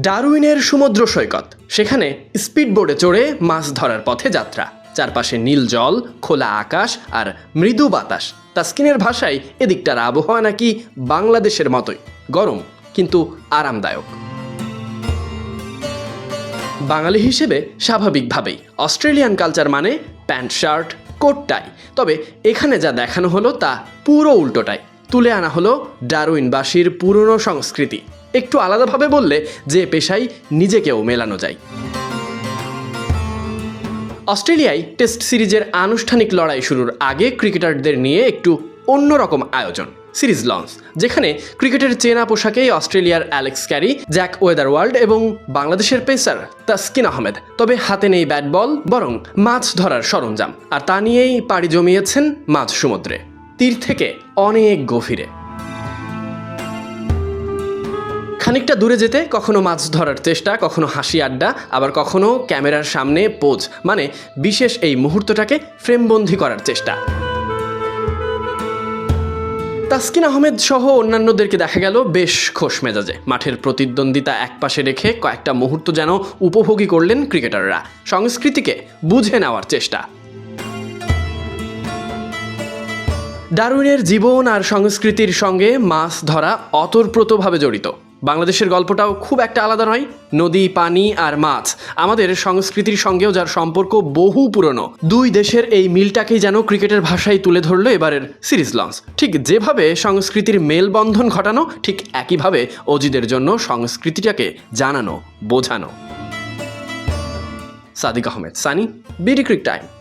ডারউইনের সমুদ্র সৈকত, সেখানে স্পিডবোটে চড়ে মাছ ধরার পথে যাত্রা। চারপাশে নীল জল, খোলা আকাশ আর মৃদু বাতাস। তাসকিনের ভাষায় এদিকটার আবহাওয়া নাকি বাংলাদেশের মতোই, গরম কিন্তু আরামদায়ক। বাঙালি হিসেবে স্বাভাবিকভাবেই অস্ট্রেলিয়ান কালচার মানে প্যান্ট শার্ট কোট টাই, তবে এখানে যা দেখানো হলো তা পুরো উল্টোটাই। তুলে আনা হলো ডারউইনবাসীর পুরনো সংস্কৃতি, একটু আলাদাভাবে বললে যে পেশায় নিজেকেও মেলানো যায়। অস্ট্রেলিয়ায় টেস্ট সিরিজের আনুষ্ঠানিক লড়াই শুরুর আগে ক্রিকেটারদের নিয়ে একটু অন্যরকম আয়োজন, সিরিজ লঞ্চ, যেখানে ক্রিকেটের চেনা পোশাকেই অস্ট্রেলিয়ার অ্যালেক্স ক্যারি, জ্যাক ওয়েদারওয়ার্ল্ড এবং বাংলাদেশের পেসার তাসকিন আহমেদ। তবে হাতে নেই ব্যাট বল, বরং মাছ ধরার সরঞ্জাম, আর তা নিয়েই পাড়ি জমিয়েছেন মাঝ সমুদ্রে, তীর থেকে অনেক গভীরে। খানিকটা দূরে যেতে কখনো মাছ ধরার চেষ্টা, কখনো হাসি আড্ডা, আবার কখনো ক্যামেরার সামনে পোজ, মানে বিশেষ এই মুহূর্তটাকে ফ্রেমবন্দি করার চেষ্টা। তাসকিন আহমেদ সহ অন্যান্যদেরকে দেখা গেল বেশ খোশ মেজাজে। মাঠের প্রতিদ্বন্দ্বিতা একপাশে রেখে কয়েকটা মুহূর্ত যেন উপভোগী করলেন ক্রিকেটাররা, সংস্কৃতিকে বুঝে নেওয়ার চেষ্টা। ডারউইনের জীবন আর সংস্কৃতির সঙ্গে মাছ ধরা অতপ্রতভাবে জড়িত। বাংলাদেশের গল্পটাও খুব একটা আলাদা নয়। নদী, পানি আর মাছ আমাদের সংস্কৃতির সঙ্গেও যার সম্পর্ক বহু পুরনো। দুই দেশের এই মিলটাকেই যেন ক্রিকেটের ভাষায় তুলে ধরলো এবারের সিরিজ লঞ্চ। ঠিক যেভাবে সংস্কৃতির মেলবন্ধন ঘটানো, ঠিক একইভাবে অজিদের জন্য সংস্কৃতিটাকে জানানো, বোঝানো। Sadiq Ahmed, Sunny, BD cric time.